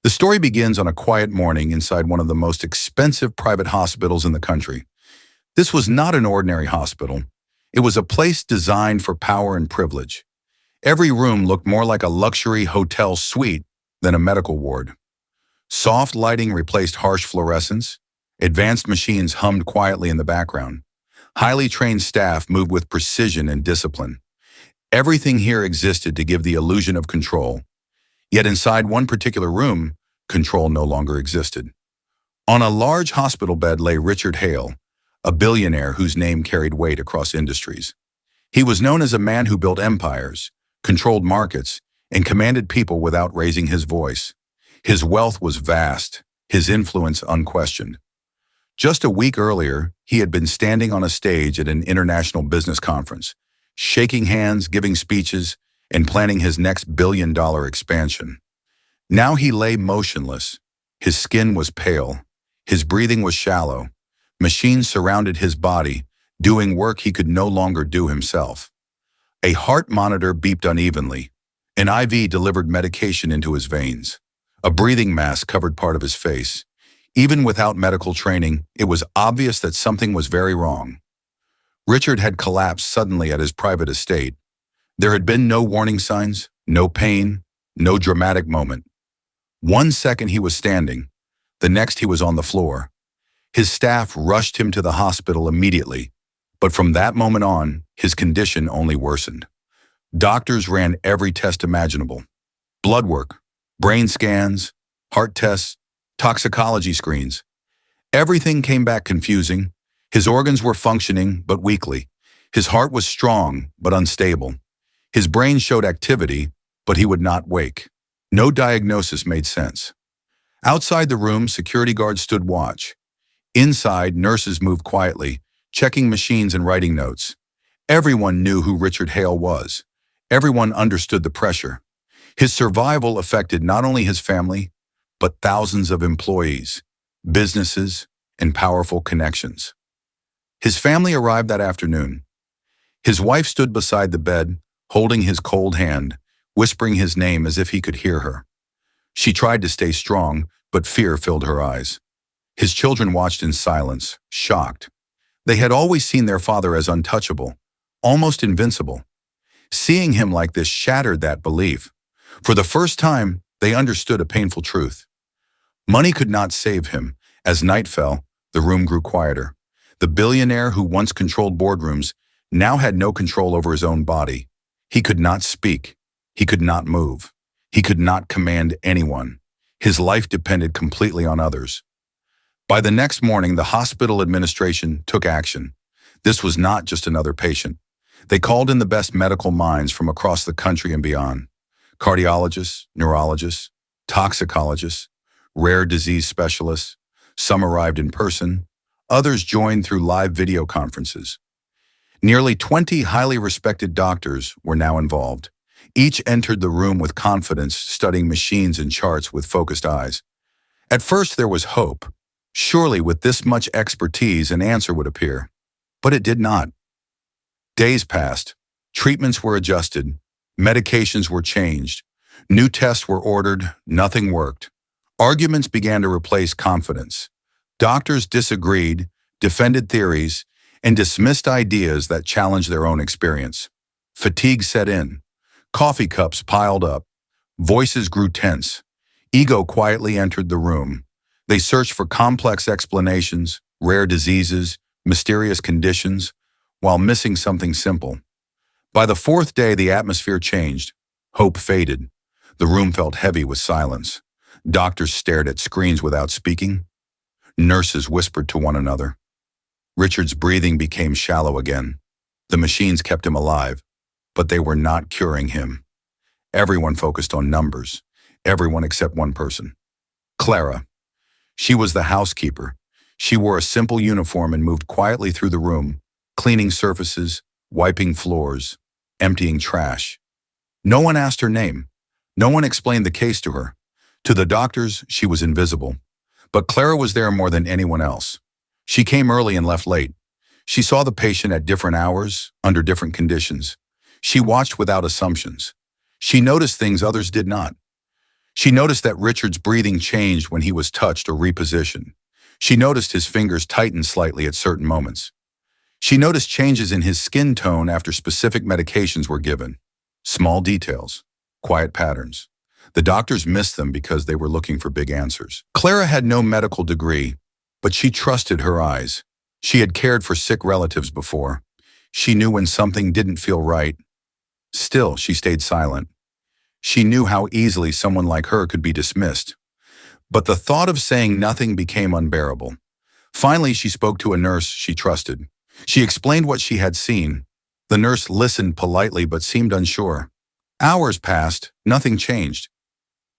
The story begins on a quiet morning inside one of the most expensive private hospitals in the country. This was not an ordinary hospital. It was a place designed for power and privilege. Every room looked more like a luxury hotel suite than a medical ward. Soft lighting replaced harsh fluorescence. Advanced machines hummed quietly in the background. Highly trained staff moved with precision and discipline. Everything here existed to give the illusion of control. Yet inside one particular room, control no longer existed. On a large hospital bed lay Richard Hale, a billionaire whose name carried weight across industries. He was known as a man who built empires, controlled markets, and commanded people without raising his voice. His wealth was vast, his influence unquestioned. Just a week earlier, he had been standing on a stage at an international business conference, shaking hands, giving speeches, and planning his next billion-dollar expansion. Now he lay motionless. His skin was pale. His breathing was shallow. Machines surrounded his body, doing work he could no longer do himself. A heart monitor beeped unevenly. An IV delivered medication into his veins. A breathing mask covered part of his face. Even without medical training, it was obvious that something was very wrong. Richard had collapsed suddenly at his private estate. There had been no warning signs, no pain, no dramatic moment. 1 second he was standing, the next he was on the floor. His staff rushed him to the hospital immediately, but from that moment on, his condition only worsened. Doctors ran every test imaginable. Blood work, brain scans, heart tests, toxicology screens. Everything came back confusing. His organs were functioning, but weakly. His heart was strong, but unstable. His brain showed activity, but he would not wake. No diagnosis made sense. Outside the room, security guards stood watch. Inside, nurses moved quietly, checking machines and writing notes. Everyone knew who Richard Hale was. Everyone understood the pressure. His survival affected not only his family, but thousands of employees, businesses, and powerful connections. His family arrived that afternoon. His wife stood beside the bed, holding his cold hand, whispering his name as if he could hear her. She tried to stay strong, but fear filled her eyes. His children watched in silence, shocked. They had always seen their father as untouchable, almost invincible. Seeing him like this shattered that belief. For the first time, they understood a painful truth. Money could not save him. As night fell, the room grew quieter. The billionaire who once controlled boardrooms now had no control over his own body. He could not speak. He could not move. He could not command anyone. His life depended completely on others. By the next morning, the hospital administration took action. This was not just another patient. They called in the best medical minds from across the country and beyond. Cardiologists, neurologists, toxicologists, rare disease specialists. Some arrived in person. Others joined through live video conferences. Nearly 20 highly respected doctors were now involved. Each entered the room with confidence, studying machines and charts with focused eyes. At first, there was hope. Surely, with this much expertise, an answer would appear. But it did not. Days passed. Treatments were adjusted. Medications were changed. New tests were ordered. Nothing worked. Arguments began to replace confidence. Doctors disagreed, defended theories, and dismissed ideas that challenged their own experience. Fatigue set in. Coffee cups piled up. Voices grew tense. Ego quietly entered the room. They searched for complex explanations, rare diseases, mysterious conditions, while missing something simple. By the fourth day, the atmosphere changed. Hope faded. The room felt heavy with silence. Doctors stared at screens without speaking. Nurses whispered to one another. Richard's breathing became shallow again. The machines kept him alive, but they were not curing him. Everyone focused on numbers. Everyone except one person. Clara. She was the housekeeper. She wore a simple uniform and moved quietly through the room, cleaning surfaces, wiping floors, emptying trash. No one asked her name. No one explained the case to her. To the doctors, she was invisible. But Clara was there more than anyone else. She came early and left late. She saw the patient at different hours, under different conditions. She watched without assumptions. She noticed things others did not. She noticed that Richard's breathing changed when he was touched or repositioned. She noticed his fingers tighten slightly at certain moments. She noticed changes in his skin tone after specific medications were given. Small details, quiet patterns. The doctors missed them because they were looking for big answers. Clara had no medical degree, but she trusted her eyes. She had cared for sick relatives before. She knew when something didn't feel right. Still, she stayed silent. She knew how easily someone like her could be dismissed. But the thought of saying nothing became unbearable. Finally, she spoke to a nurse she trusted. She explained what she had seen. The nurse listened politely but seemed unsure. Hours passed, nothing changed.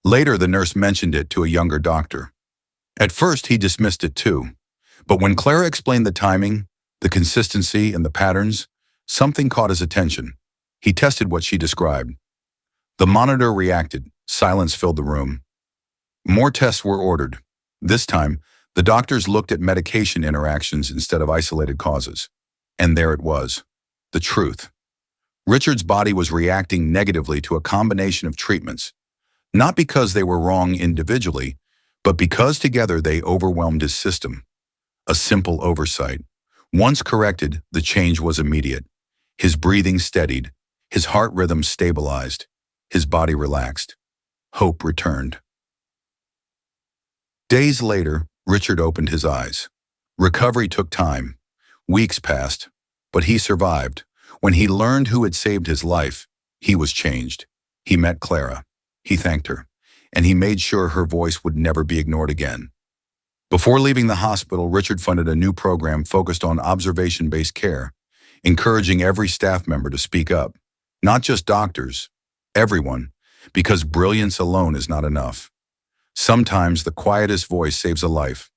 Later, the nurse mentioned it to a younger doctor. At first, he dismissed it too. But when Clara explained the timing, the consistency, and the patterns, something caught his attention. He tested what she described. The monitor reacted. Silence filled the room. More tests were ordered. This time, the doctors looked at medication interactions instead of isolated causes. And there it was. The truth. Richard's body was reacting negatively to a combination of treatments, not because they were wrong individually, but because together they overwhelmed his system. A simple oversight. Once corrected, the change was immediate. His breathing steadied. His heart rhythm stabilized. His body relaxed. Hope returned. Days later, Richard opened his eyes. Recovery took time. Weeks passed, but he survived. When he learned who had saved his life, he was changed. He met Clara. He thanked her, and he made sure her voice would never be ignored again. Before leaving the hospital, Richard funded a new program focused on observation-based care, encouraging every staff member to speak up. Not just doctors, everyone, because brilliance alone is not enough. Sometimes the quietest voice saves a life.